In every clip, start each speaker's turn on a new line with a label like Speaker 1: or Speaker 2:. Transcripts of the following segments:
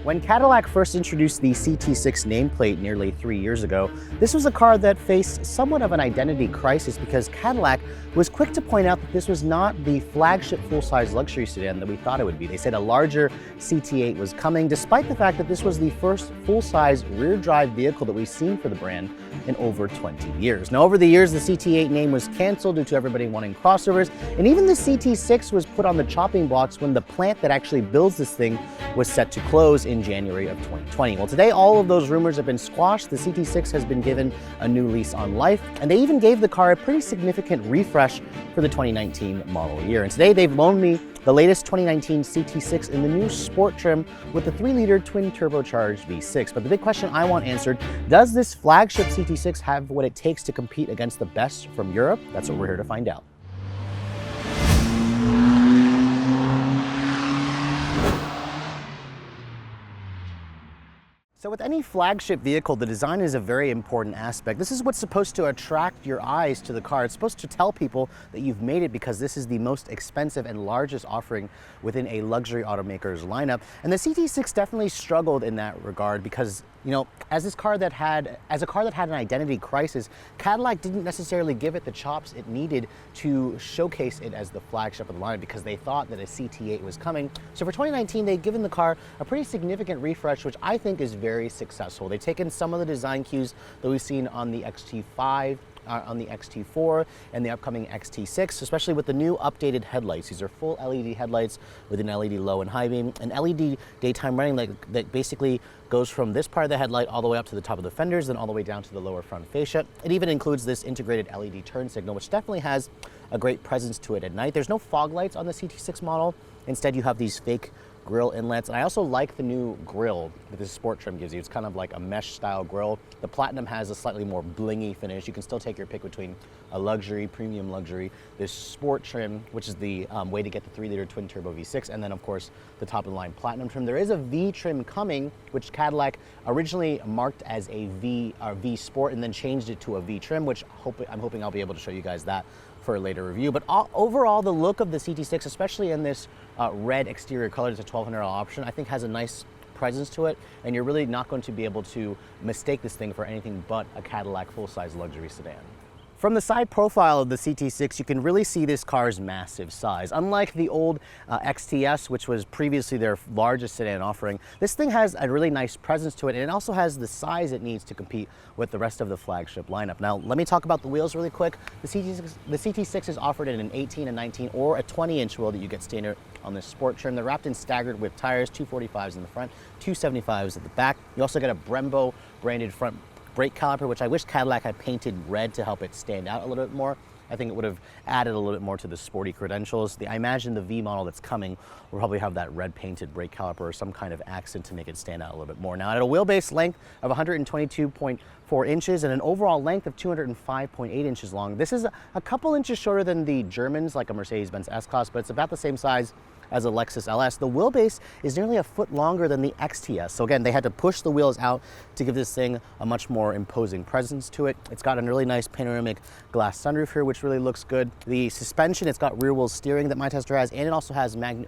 Speaker 1: When Cadillac first introduced the CT6 nameplate nearly 3 years ago, this was a car that faced somewhat of an identity crisis because Cadillac was quick to point out that this was not the flagship full-size luxury sedan that we thought it would be. They said a larger CT8 was coming, despite the fact that this was the first full-size rear-drive vehicle that we've seen for the brand in over 20 years. Now, over the years, the CT8 name was canceled due to everybody wanting crossovers, and even the CT6 was put on the chopping blocks when the plant that actually builds this thing was set to close in January of 2020. Well, today all of those rumors have been squashed. The CT6 has been given a new lease on life, and they even gave the car a pretty significant refresh for the 2019 model year. And today they've loaned me the latest 2019 CT6 in the new sport trim with the 3-liter twin turbocharged V6. But the big question I want answered, does this flagship CT6 have what it takes to compete against the best from Europe? That's what we're here to find out. So with any flagship vehicle, the design is a very important aspect. This is what's supposed to attract your eyes to the car. It's supposed to tell people that you've made it because this is the most expensive and largest offering within a luxury automaker's lineup. And the CT6 definitely struggled in that regard because, you know, as a car that had an identity crisis, Cadillac didn't necessarily give it the chops it needed to showcase it as the flagship of the line because they thought that a CT8 was coming. So for 2019, they've given the car a pretty significant refresh, which I think is very successful. They've taken some of the design cues that we've seen on the XT5, on the XT4 and the upcoming XT6, especially with the new updated headlights. These are full LED headlights with an LED low and high beam, an LED daytime running that basically goes from this part of the headlight all the way up to the top of the fenders, then all the way down to the lower front fascia. It even includes this integrated LED turn signal, which definitely has a great presence to it at night. There's no fog lights on the CT6 model. Instead, you have these fake grille inlets. And I also like the new grille that this sport trim gives you. It's kind of like a mesh style grille. The Platinum has a slightly more blingy finish. You can still take your pick between a luxury, premium luxury, this sport trim, which is the way to get the 3-liter twin turbo V6, and then of course the top of the line Platinum trim. There is a V trim coming, which Cadillac originally marked as a V Sport and then changed it to a V trim, which I'm hoping I'll be able to show you guys that for a later review. But overall, the look of the CT6, especially in this red exterior color, it's a $1,200 option, I think has a nice presence to it, and you're really not going to be able to mistake this thing for anything but a Cadillac full-size luxury sedan. From the side profile of the CT6, you can really see this car's massive size. Unlike the old XTS, which was previously their largest sedan offering, this thing has a really nice presence to it, and it also has the size it needs to compete with the rest of the flagship lineup. Now, let me talk about the wheels really quick. The CT6 is offered in an 18, a 19, or a 20-inch wheel that you get standard on this sport trim. They're wrapped in staggered whip tires, 245s in the front, 275s at the back. You also get a Brembo branded front brake caliper, which I wish Cadillac had painted red to help it stand out a little bit more. I think it would have added a little bit more to the sporty credentials. I imagine the V model that's coming will probably have that red painted brake caliper or some kind of accent to make it stand out a little bit more. Now, at a wheelbase length of 122.4 inches and an overall length of 205.8 inches long, this is a couple inches shorter than the Germans, like a Mercedes-Benz S-Class, but it's about the same size as a Lexus LS. The wheelbase is nearly a foot longer than the XTS. So again, they had to push the wheels out to give this thing a much more imposing presence to it. It's got a really nice panoramic glass sunroof here, which really looks good. The suspension, it's got rear wheel steering that my tester has, and it also has magno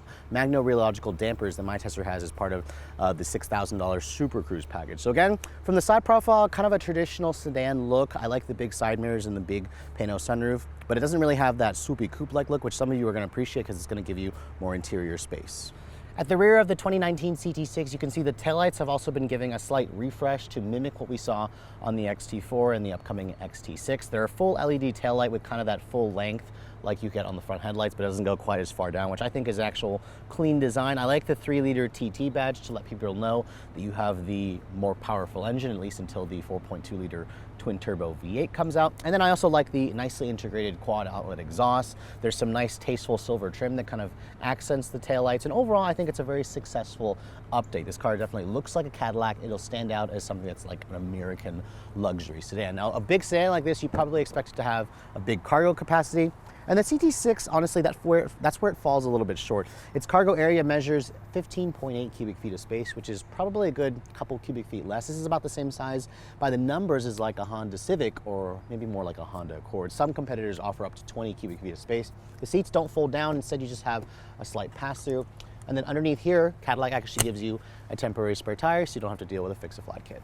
Speaker 1: rheological dampers that my tester has as part of the $6,000 Super Cruise package. So again, from the side profile, kind of a traditional sedan look. I like the big side mirrors and the big pano sunroof, but it doesn't really have that swoopy coupe-like look, which some of you are going to appreciate because it's going to give you more interior space. At the rear of the 2019 CT6, you can see the taillights have also been giving a slight refresh to mimic what we saw on the XT4 and the upcoming XT6. They're a full LED taillight with kind of that full length like you get on the front headlights, but it doesn't go quite as far down, which I think is actual clean design. I like the 3-liter TT badge to let people know that you have the more powerful engine, at least until the 4.2-liter twin turbo V8 comes out. And then I also like the nicely integrated quad outlet exhaust. There's some nice tasteful silver trim that kind of accents the taillights, and overall I think it's a very successful update. This car definitely looks like a Cadillac. It'll stand out as something that's like an American luxury sedan. Now, a big sedan like this, you probably expect it to have a big cargo capacity. And the CT6, honestly, that's where it falls a little bit short. Its cargo area measures 15.8 cubic feet of space, which is probably a good couple cubic feet less. This is about the same size by the numbers as like a Honda Civic or maybe more like a Honda Accord. Some competitors offer up to 20 cubic feet of space. The seats don't fold down. Instead, you just have a slight pass-through. And then underneath here, Cadillac actually gives you a temporary spare tire so you don't have to deal with a fix-a-flat kit.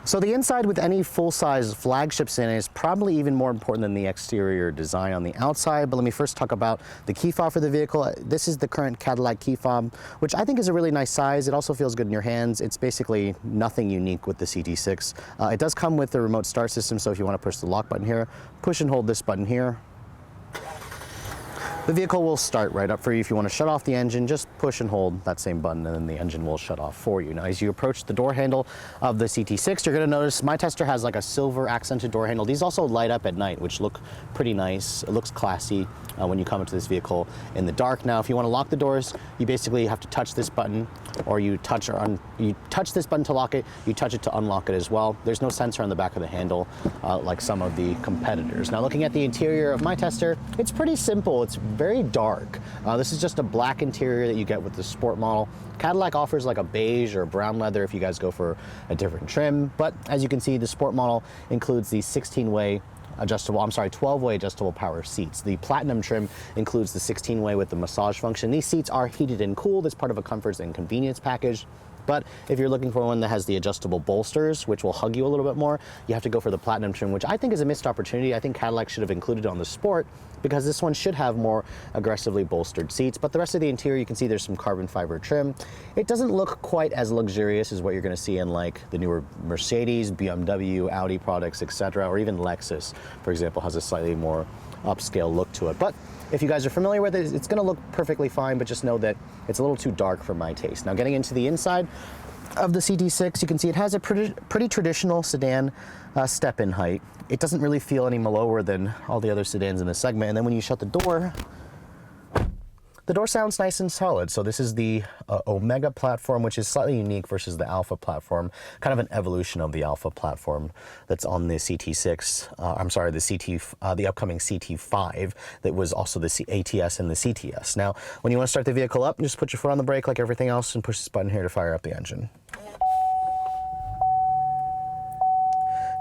Speaker 1: So the inside with any full-size flagship sedan is probably even more important than the exterior design on the outside, but let me first talk about the key fob for the vehicle. This is the current Cadillac key fob, which I think is a really nice size. It also feels good in your hands. It's basically nothing unique with the CT6. It does come with the remote start system, so if you want to push the lock button here, push and hold this button here. The vehicle will start right up for you. If you want to shut off the engine, just push and hold that same button and then the engine will shut off for you. Now, as you approach the door handle of the CT6, you're going to notice my tester has like a silver accented door handle. These also light up at night, which look pretty nice. It looks classy when you come into this vehicle in the dark. Now, if you want to lock the doors, you basically have to touch this button, or you touch this button to lock it, you touch it to unlock it as well. There's no sensor on the back of the handle like some of the competitors. Now, looking at the interior of my tester, it's pretty simple. It's very dark. This is just a black interior that you get with the sport model. Cadillac offers like a beige or brown leather if you guys go for a different trim, but as you can see, the sport model includes the 12-way adjustable power seats. The platinum trim includes the 16-way with the massage function. These seats are heated and cooled as part of a comfort and convenience package. But if you're looking for one that has the adjustable bolsters, which will hug you a little bit more, you have to go for the platinum trim, which I think is a missed opportunity. I think Cadillac should have included on the Sport because this one should have more aggressively bolstered seats. But the rest of the interior, you can see there's some carbon fiber trim. It doesn't look quite as luxurious as what you're going to see in like the newer Mercedes, BMW, Audi products, etc., or even Lexus, for example, has a slightly more upscale look to it. But if you guys are familiar with it, it's going to look perfectly fine, but just know that it's a little too dark for my taste. Now, getting into the inside of the CT6, you can see it has a pretty traditional sedan step-in height. It doesn't really feel any lower than all the other sedans in the segment. And then when you shut the door sounds nice and solid. So this is the Omega platform, which is slightly unique versus the Alpha platform, kind of an evolution of the Alpha platform that's on the CT6. The upcoming CT5 that was also the ATS and the CTS. Now, when you want to start the vehicle up, just put your foot on the brake like everything else and push this button here to fire up the engine.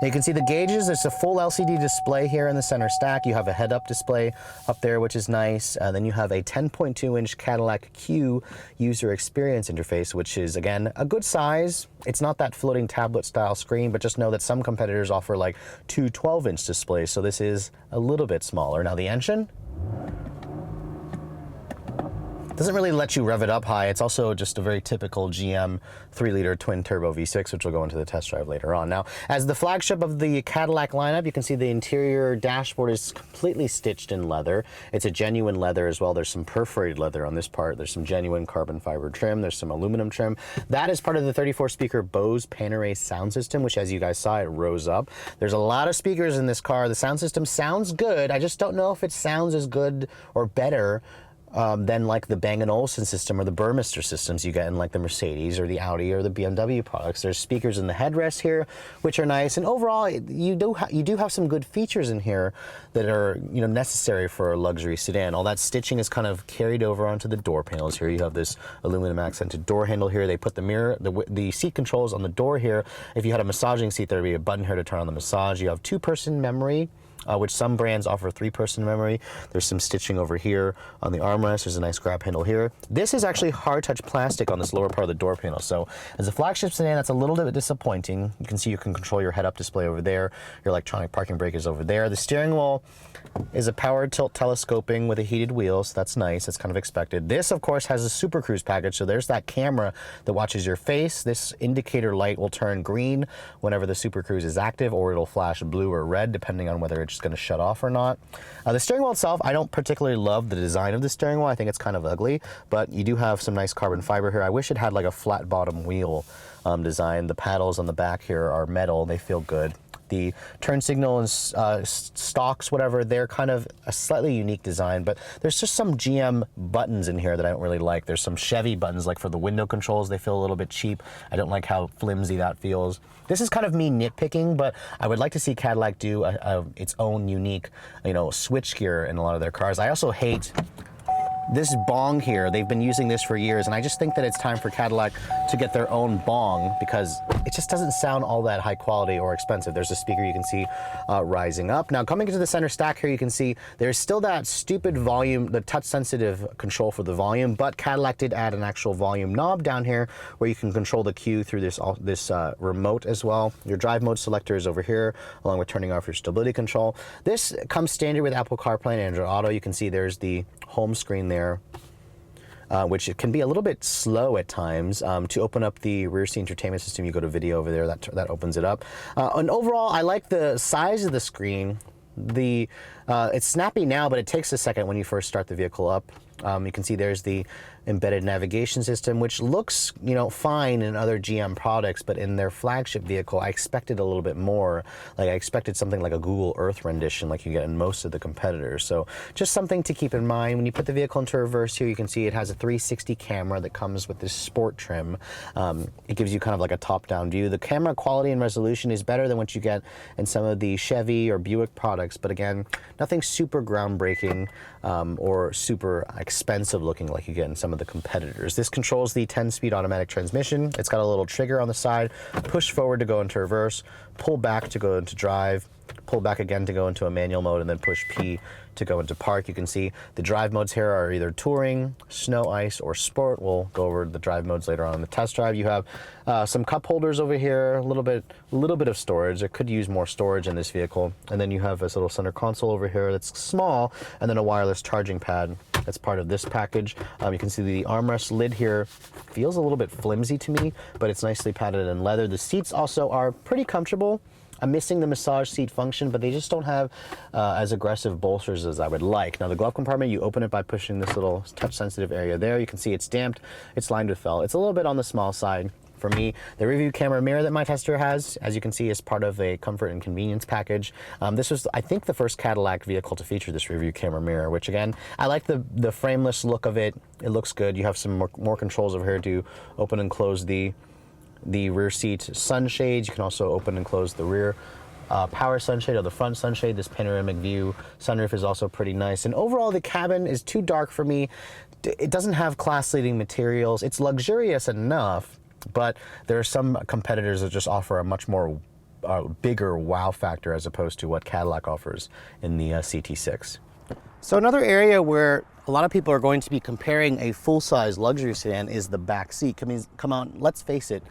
Speaker 1: Now you can see the gauges. There's a full LCD display here in the center stack. You have a head-up display up there, which is nice. Then you have a 10.2-inch Cadillac Q user experience interface, which is, again, a good size. It's not that floating tablet-style screen, but just know that some competitors offer like two 12-inch displays, so this is a little bit smaller. Now the engine doesn't really let you rev it up high. It's also just a very typical GM 3-liter twin-turbo V6, which will go into the test drive later on. Now, as the flagship of the Cadillac lineup, you can see the interior dashboard is completely stitched in leather. It's a genuine leather as well. There's some perforated leather on this part. There's some genuine carbon fiber trim. There's some aluminum trim. That is part of the 34-speaker Bose Panerai sound system, which, as you guys saw, it rose up. There's a lot of speakers in this car. The sound system sounds good. I just don't know if it sounds as good or better than like the Bang & Olufsen system or the Burmester systems you get in like the Mercedes or the Audi or the BMW products. There's speakers in the headrest here, which are nice, and overall you do have some good features in here that are necessary for a luxury sedan. All that stitching is kind of carried over onto the door panels here. You have this aluminum accented door handle here. They put the seat controls on the door here. If you had a massaging seat, there'd be a button here to turn on the massage. You have 2-person memory, which some brands offer 3-person memory. There's some stitching over here on the armrest. There's a nice grab handle here. This is actually hard touch plastic on this lower part of the door panel. So as a flagship sedan, that's a little bit disappointing. You can see you can control your head-up display over there. Your electronic parking brake is over there. The steering wheel is a power tilt telescoping with a heated wheel, so that's nice. That's kind of expected. This, of course, has a Super Cruise package, so there's that camera that watches your face. This indicator light will turn green whenever the Super Cruise is active, or it'll flash blue or red, depending on whether it's going to shut off or not. The steering wheel itself, I don't particularly love the design of the steering wheel. I think it's kind of ugly, but you do have some nice carbon fiber here. I wish it had like a flat bottom wheel design. The paddles on the back here are metal. They feel good. The turn signal and stalks, whatever, they're kind of a slightly unique design, but there's just some GM buttons in here that I don't really like. There's some Chevy buttons, like for the window controls. They feel a little bit cheap. I don't like how flimsy that feels. This is kind of me nitpicking, but I would like to see Cadillac do its own unique, switchgear in a lot of their cars. I also hate This bong here, they've been using this for years, and I just think that it's time for Cadillac to get their own bong because it just doesn't sound all that high quality or expensive. There's a speaker you can see rising up. Now, coming into the center stack here, you can see there's still that stupid volume, the touch-sensitive control for the volume, but Cadillac did add an actual volume knob down here where you can control the cue through this remote as well. Your drive mode selector is over here, along with turning off your stability control. This comes standard with Apple CarPlay and Android Auto. You can see there's the home screen there, which it can be a little bit slow at times. To open up the rear seat entertainment system, you go to video over there, that opens it up. And overall, I like the size of the screen. It's snappy now, but it takes a second when you first start the vehicle up. You can see there's the embedded navigation system, which looks, fine in other GM products, but in their flagship vehicle, I expected a little bit more. Like I expected something like a Google Earth rendition like you get in most of the competitors. So just something to keep in mind. When you put the vehicle into reverse here, you can see it has a 360 camera that comes with this sport trim. It gives you kind of like a top-down view. The camera quality and resolution is better than what you get in some of the Chevy or Buick products, but again, nothing super groundbreaking or super expensive looking like you get in some of the competitors. This controls the 10-speed automatic transmission. It's got a little trigger on the side, push forward to go into reverse, pull back to go into drive, pull back again to go into a manual mode, and then push P to go into park. You can see the drive modes here are either touring, snow, ice, or sport. We'll go over the drive modes later on in the test drive. You have some cup holders over here, a little bit of storage. It could use more storage in this vehicle. And then you have this little center console over here that's small, and then a wireless charging pad that's part of this package. You can see the armrest lid here feels a little bit flimsy to me, but it's nicely padded in leather. The seats also are pretty comfortable. I'm missing the massage seat function, but they just don't have as aggressive bolsters as I would like. Now the glove compartment, you open it by pushing this little touch sensitive area there. You can see it's damped, it's lined with felt. It's a little bit on the small side for me. The rear view camera mirror that my tester has, as you can see, is part of a comfort and convenience package. This was, I think, the first Cadillac vehicle to feature this rear view camera mirror, which again, I like the frameless look of it. It looks good. You have some more controls over here to open and close the rear seat sunshades. You can also open and close the rear power sunshade or the front sunshade. This panoramic view sunroof is also pretty nice. And overall, the cabin is too dark for me. It doesn't have class-leading materials. It's luxurious enough, but there are some competitors that just offer a much more bigger wow factor as opposed to what Cadillac offers in the CT6. So another area where a lot of people are going to be comparing a full-size luxury sedan is the back seat. Come on, let's face it.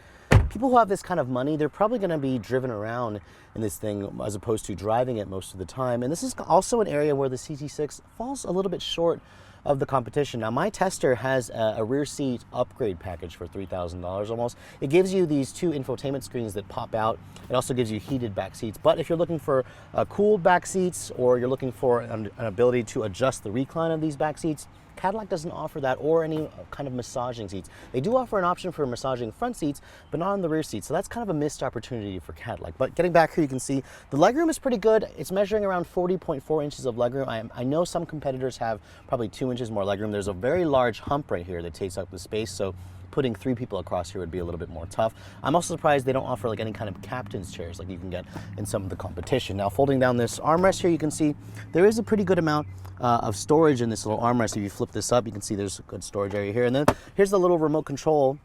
Speaker 1: People who have this kind of money, they're probably going to be driven around in this thing as opposed to driving it most of the time. And this is also an area where the CT6 falls a little bit short of the competition. Now, my tester has a rear seat upgrade package for $3,000 almost. It gives you these two infotainment screens that pop out. It also gives you heated back seats. But if you're looking for cooled back seats, or you're looking for an ability to adjust the recline of these back seats, Cadillac doesn't offer that, or any kind of massaging seats. They do offer an option for massaging front seats, but not on the rear seats. So that's kind of a missed opportunity for Cadillac. But getting back here, you can see the legroom is pretty good. It's measuring around 40.4 inches of legroom. I know some competitors have probably 2 inches more legroom. There's a very large hump right here that takes up the space, so putting 3 people across here would be a little bit more tough. I'm also surprised they don't offer like any kind of captain's chairs like you can get in some of the competition. Now, folding down this armrest here, you can see there is a pretty good amount of storage in this little armrest. If you flip this up, you can see there's a good storage area here. And then here's the little remote control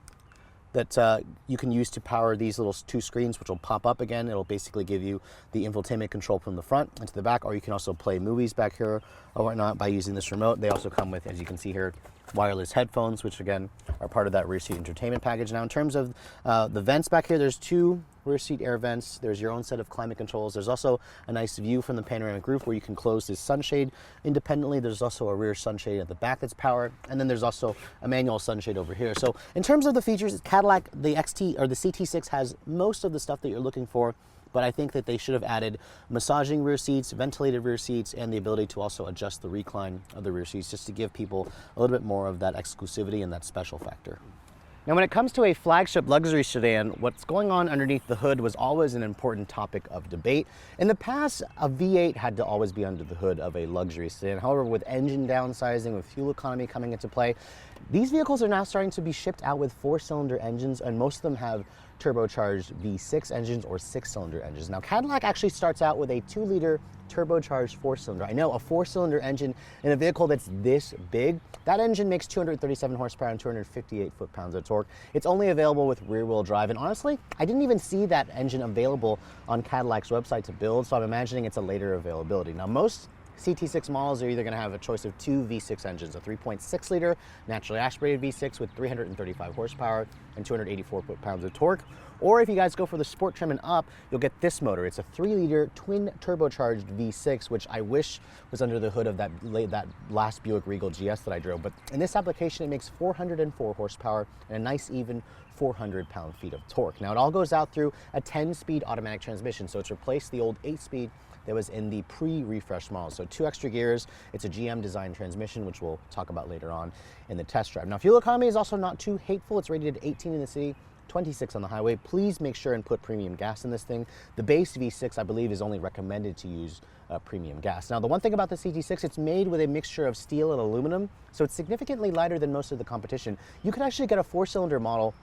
Speaker 1: that you can use to power these little 2 screens, which will pop up again. It'll basically give you the infotainment control from the front and to the back, or you can also play movies back here or whatnot by using this remote. They also come with, as you can see here, wireless headphones, which again are part of that rear seat entertainment package. Now, in terms of the vents back here, there's 2 rear seat air vents. There's your own set of climate controls. There's also a nice view from the panoramic roof where you can close this sunshade independently. There's also a rear sunshade at the back that's powered, and then there's also a manual sunshade over here. So in terms of the features, Cadillac, the XT or the CT6 has most of the stuff that you're looking for. But I think that they should have added massaging rear seats, ventilated rear seats, and the ability to also adjust the recline of the rear seats just to give people a little bit more of that exclusivity and that special factor. Now, when it comes to a flagship luxury sedan, what's going on underneath the hood was always an important topic of debate. In the past, a V8 had to always be under the hood of a luxury sedan. However, with engine downsizing, with fuel economy coming into play, these vehicles are now starting to be shipped out with 4-cylinder engines, and most of them have turbocharged V6 engines or 6-cylinder engines. Now, Cadillac actually starts out with a 2-liter turbocharged four-cylinder. I know, a four-cylinder engine in a vehicle that's this big, that engine makes 237 horsepower and 258 foot-pounds of torque. It's only available with rear-wheel drive, and honestly, I didn't even see that engine available on Cadillac's website to build, so I'm imagining it's a later availability. Now, most CT6 models are either going to have a choice of two V6 engines, a 3.6 liter naturally aspirated V6 with 335 horsepower and 284 foot-pounds of torque, or if you guys go for the sport trim and up, you'll get this motor. It's a 3-liter twin turbocharged V6, which I wish was under the hood of that last Buick Regal GS that I drove, but in this application it makes 404 horsepower and a nice even 400 pound-feet of torque. Now, it all goes out through a 10-speed automatic transmission, so it's replaced the old 8-speed that was in the pre-refresh model. So 2 extra gears. It's a GM design transmission, which we'll talk about later on in the test drive. Now, fuel economy is also not too hateful. It's rated at 18 in the city, 26 on the highway. Please make sure and put premium gas in this thing. The base V6, I believe, is only recommended to use premium gas. Now, the one thing about the CT6, it's made with a mixture of steel and aluminum, so it's significantly lighter than most of the competition. You could actually get a 4-cylinder model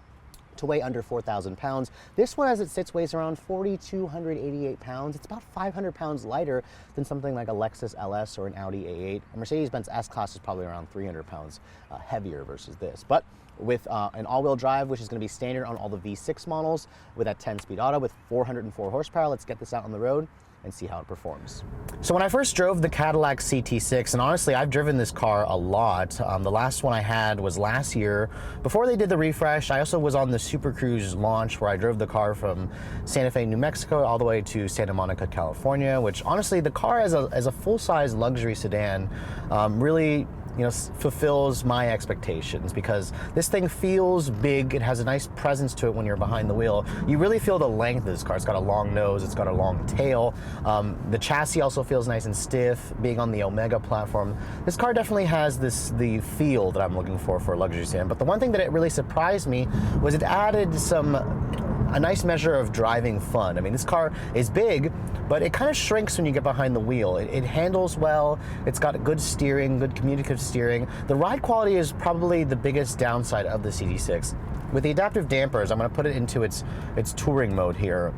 Speaker 1: to weigh under 4,000 pounds. This one, as it sits, weighs around 4,288 pounds. It's about 500 pounds lighter than something like a Lexus LS or an Audi A8. A Mercedes-Benz S-Class is probably around 300 pounds heavier versus this. But with an all-wheel drive, which is going to be standard on all the V6 models, with that 10-speed auto with 404 horsepower, let's get this out on the road and see how it performs. So when I first drove the Cadillac CT6, and honestly, I've driven this car a lot. The last one I had was last year. Before they did the refresh, I also was on the Super Cruise launch where I drove the car from Santa Fe, New Mexico, all the way to Santa Monica, California, which honestly, the car as a full-size luxury sedan really fulfills my expectations, because this thing feels big. It has a nice presence to it when you're behind the wheel. You really feel the length of this car. It's got a long nose, it's got a long tail. The chassis also feels nice and stiff, being on the Omega platform. This car definitely has the feel that I'm looking for a luxury sedan. But the one thing that it really surprised me was it added a nice measure of driving fun. I mean, this car is big, but it kind of shrinks when you get behind the wheel. It handles well, it's got good steering, good communicative steering. The ride quality is probably the biggest downside of the CT6. With the adaptive dampers, I'm going to put it into its touring mode here.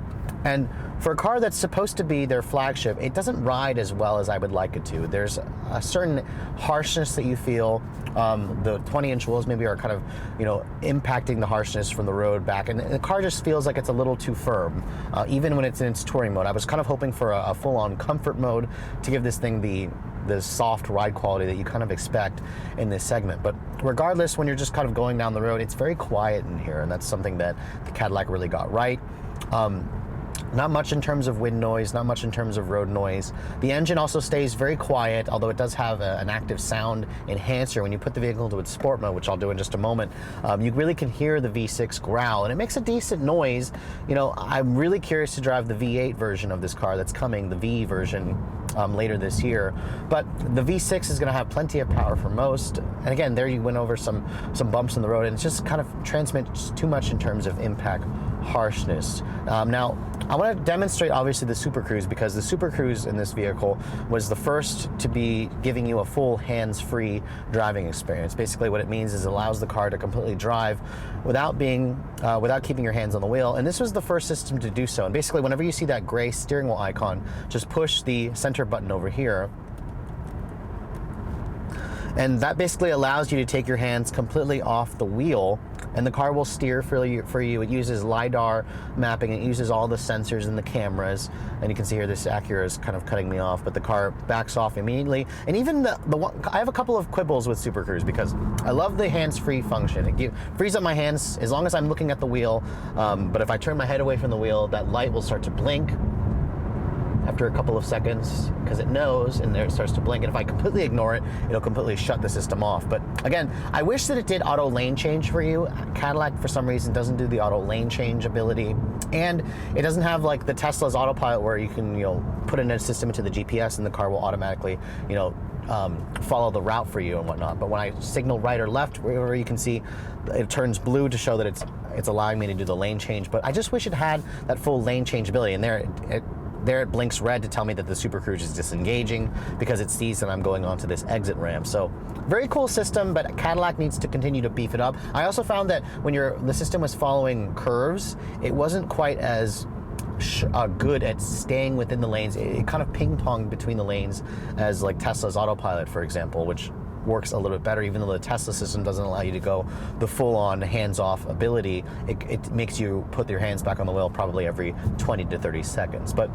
Speaker 1: And for a car that's supposed to be their flagship, it doesn't ride as well as I would like it to. There's a certain harshness that you feel. The 20-inch wheels maybe are kind of, impacting the harshness from the road back, and the car just feels like it's a little too firm, even when it's in its touring mode. I was kind of hoping for a full-on comfort mode to give this thing the soft ride quality that you kind of expect in this segment. But regardless, when you're just kind of going down the road, it's very quiet in here, and that's something that the Cadillac really got right. Not much in terms of wind noise, not much in terms of road noise. The engine also stays very quiet, although it does have an active sound enhancer. When you put the vehicle into its sport mode, which I'll do in just a moment, you really can hear the V6 growl, and it makes a decent noise. I'm really curious to drive the V8 version of this car that's coming, the V version, later this year. But the V6 is going to have plenty of power for most. And again, there you went over some bumps in the road, and it just kind of transmits too much in terms of impact harshness. Now, I want to demonstrate obviously the Super Cruise, because the Super Cruise in this vehicle was the first to be giving you a full hands-free driving experience. Basically what it means is it allows the car to completely drive without keeping your hands on the wheel, and this was the first system to do so. And basically whenever you see that gray steering wheel icon, just push the center button over here, and that basically allows you to take your hands completely off the wheel, and the car will steer for you. It uses LiDAR mapping, it uses all the sensors and the cameras, and you can see here this Acura is kind of cutting me off, but the car backs off immediately. And even I have a couple of quibbles with Super Cruise, because I love the hands-free function. It frees up my hands as long as I'm looking at the wheel, but if I turn my head away from the wheel, that light will start to blink after a couple of seconds, because it knows, and there it starts to blink. And if I completely ignore it, it'll completely shut the system off. But again, I wish that it did auto lane change for you. Cadillac, for some reason, doesn't do the auto lane change ability, and it doesn't have like the Tesla's autopilot, where you can put in a system into the GPS and the car will automatically follow the route for you and whatnot. But when I signal right or left, wherever you can see, it turns blue to show that it's allowing me to do the lane change. But I just wish it had that full lane change ability. And there it blinks red to tell me that the Super Cruise is disengaging, because it sees that I'm going onto this exit ramp. So very cool system, but Cadillac needs to continue to beef it up. I also found that when the system was following curves, it wasn't quite as good at staying within the lanes. It kind of ping-ponged between the lanes as like Tesla's autopilot, for example, which works a little bit better. Even though the Tesla system doesn't allow you to go the full-on hands-off ability, it makes you put your hands back on the wheel probably every 20 to 30 seconds. But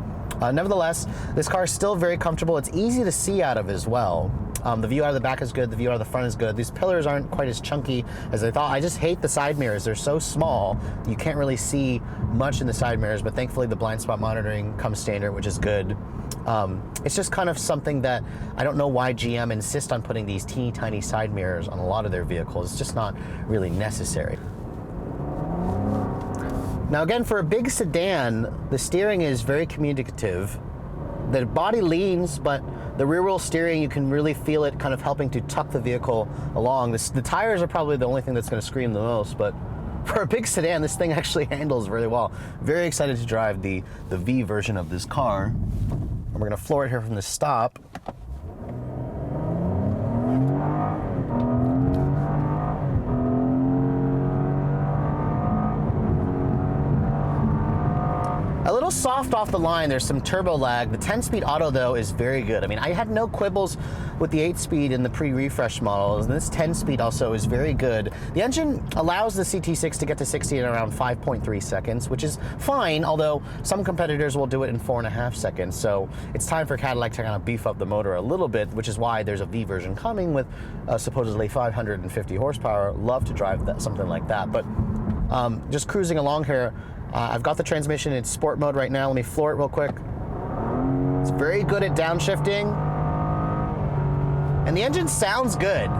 Speaker 1: nevertheless, this car is still very comfortable. It's easy to see out of as well. The view out of the back is good. The view out of the front is good. These pillars aren't quite as chunky as I thought. I just hate the side mirrors. They're so small. You can't really see much in the side mirrors, but thankfully the blind spot monitoring comes standard, which is good. It's just kind of something that I don't know why GM insists on putting these teeny tiny side mirrors on a lot of their vehicles. It's just not really necessary. Now again, for a big sedan, the steering is very communicative. The body leans, but the rear wheel steering, you can really feel it kind of helping to tuck the vehicle along. The tires are probably the only thing that's going to scream the most, but for a big sedan, this thing actually handles really well. Very excited to drive the V version of this car. And we're going to floor it here from the stop. A little soft off the line, there's some turbo lag. The 10-speed auto though is very good. I mean, I had no quibbles with the 8-speed in the pre-refresh models, and this 10-speed also is very good. The engine allows the CT6 to get to 60 in around 5.3 seconds, which is fine, although some competitors will do it in 4.5 seconds. So it's time for Cadillac to kind of beef up the motor a little bit, which is why there's a V version coming with supposedly 550 horsepower. Love to drive something like that, but just cruising along here, I've got the transmission in sport mode right now. Let me floor it real quick. It's very good at downshifting. And the engine sounds good.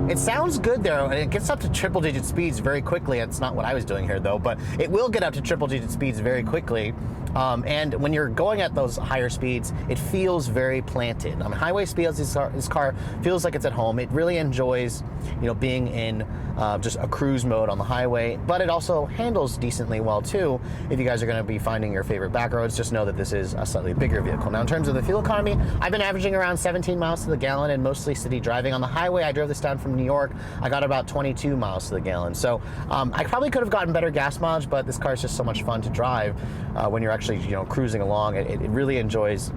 Speaker 1: It sounds good there, and it gets up to triple-digit speeds very quickly. It's not what I was doing here, though, but it will get up to triple-digit speeds very quickly. And when you're going at those higher speeds, it feels very planted. On highway speeds, this car feels like it's at home. It really enjoys, being in just a cruise mode on the highway, but it also handles decently well too. If you guys are going to be finding your favorite back roads, just know that this is a slightly bigger vehicle. Now, in terms of the fuel economy, I've been averaging around 17 miles to the gallon and mostly city driving. On the highway, I drove this down from New York. I got about 22 miles to the gallon. So I probably could have gotten better gas mileage, but this car is just so much fun to drive when you're actually, cruising along. It really enjoys,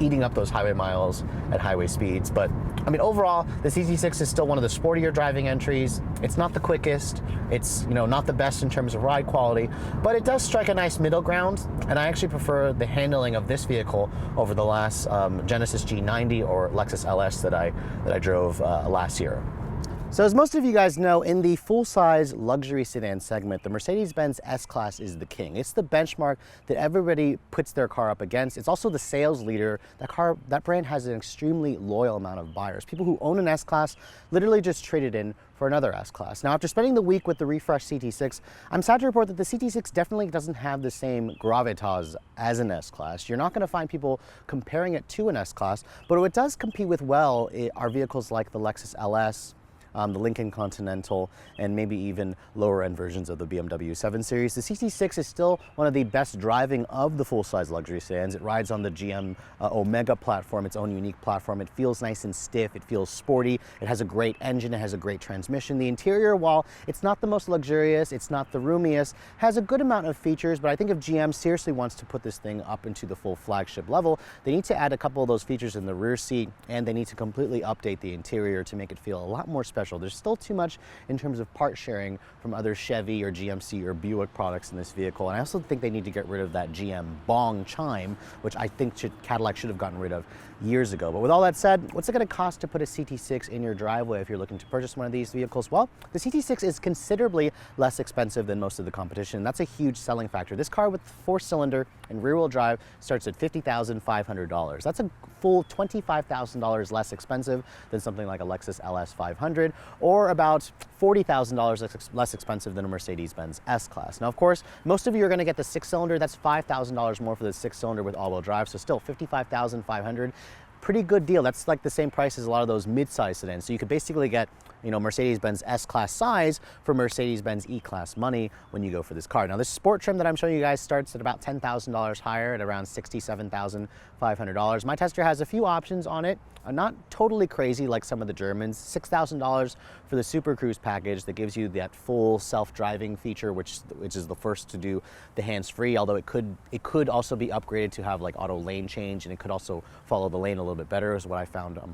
Speaker 1: eating up those highway miles at highway speeds. But I mean, overall, the CT6 is still one of the sportier driving entries. It's not the quickest. It's, not the best in terms of ride quality, but it does strike a nice middle ground. And I actually prefer the handling of this vehicle over the last Genesis G90 or Lexus LS that I drove last year. So as most of you guys know, in the full-size luxury sedan segment, the Mercedes-Benz S-Class is the king. It's the benchmark that everybody puts their car up against. It's also the sales leader. That brand has an extremely loyal amount of buyers. People who own an S-Class literally just traded in for another S-Class. Now, after spending the week with the refreshed CT6, I'm sad to report that the CT6 definitely doesn't have the same gravitas as an S-Class. You're not going to find people comparing it to an S-Class, but what it does compete with well are vehicles like the Lexus LS, the Lincoln Continental, and maybe even lower end versions of the BMW 7 Series. The CT6 is still one of the best driving of the full-size luxury sedans. It rides on the GM Omega platform, its own unique platform. It feels nice and stiff. It feels sporty. It has a great engine. It has a great transmission. The interior, while it's not the most luxurious, it's not the roomiest, has a good amount of features, but I think if GM seriously wants to put this thing up into the full flagship level, they need to add a couple of those features in the rear seat, and they need to completely update the interior to make it feel a lot more special. There's still too much in terms of part sharing from other Chevy or GMC or Buick products in this vehicle. And I also think they need to get rid of that GM bong chime, which I think Cadillac should have gotten rid of years ago. But with all that said, what's it going to cost to put a CT6 in your driveway if you're looking to purchase one of these vehicles? Well, the CT6 is considerably less expensive than most of the competition. That's a huge selling factor. This car with 4-cylinder and rear-wheel drive starts at $50,500. That's a full $25,000 less expensive than something like a Lexus LS 500, or about $40,000 less expensive than a Mercedes-Benz S-Class. Now, of course, most of you are going to get the 6-cylinder. That's $5,000 more for the 6-cylinder with all-wheel drive, so still $55,500. pretty good deal. That's like the same price as a lot of those mid-size sedans. So you could basically get, you know, Mercedes-Benz S-Class size for Mercedes-Benz E-Class money when you go for this car. Now, this sport trim that I'm showing you guys starts at about $10,000 higher, at around $67,500. My tester has a few options on it. Not totally crazy like some of the Germans. $6,000 for the Super Cruise package that gives you that full self-driving feature, which is the first to do the hands-free, although it could also be upgraded to have like auto lane change, and it could also follow the lane a little bit better, is what I found on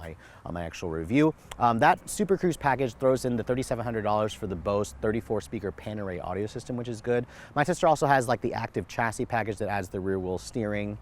Speaker 1: my actual review. That Super Cruise package throws in the $3,700 for the Bose 34-speaker pan-array audio system, which is good. My tester also has like the active chassis package that adds the rear wheel steering,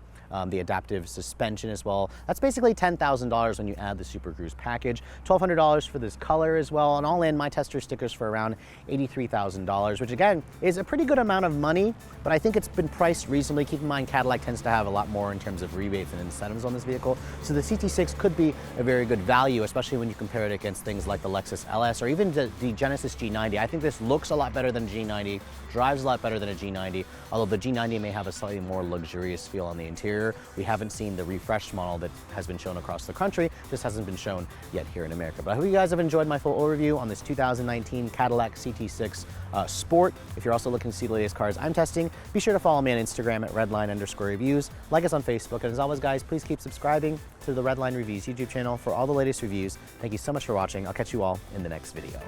Speaker 1: the adaptive suspension as well. That's basically $10,000 when you add the Super Cruise package. $1,200 for this color as well, and all in, my tester stickers for around $83,000, which again is a pretty good amount of money, but I think it's been priced reasonably. Keep in mind, Cadillac tends to have a lot more in terms of rebates and incentives on this vehicle, so the CT6 could be a very good value, especially when you compare it against things like the Lexus LS or even the Genesis G90. I think this looks a lot better than G90, drives a lot better than a G90, although the G90 may have a slightly more luxurious feel on the interior. We haven't seen the refreshed model that has been shown across the country. This hasn't been shown yet here in America. But I hope you guys have enjoyed my full overview on this 2019 Cadillac CT6 Sport. If you're also looking to see the latest cars I'm testing, be sure to follow me on Instagram at redline_reviews. Like us on Facebook. And as always, guys, please keep subscribing to the Redline Reviews YouTube channel for all the latest reviews. Thank you so much for watching. I'll catch you all in the next video.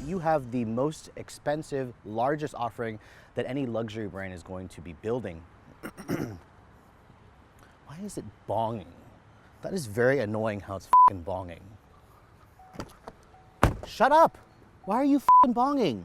Speaker 1: You have the most expensive, largest offering that any luxury brand is going to be building. Why is it bonging? That is very annoying how it's f***ing bonging. Shut up! Why are you f***ing bonging?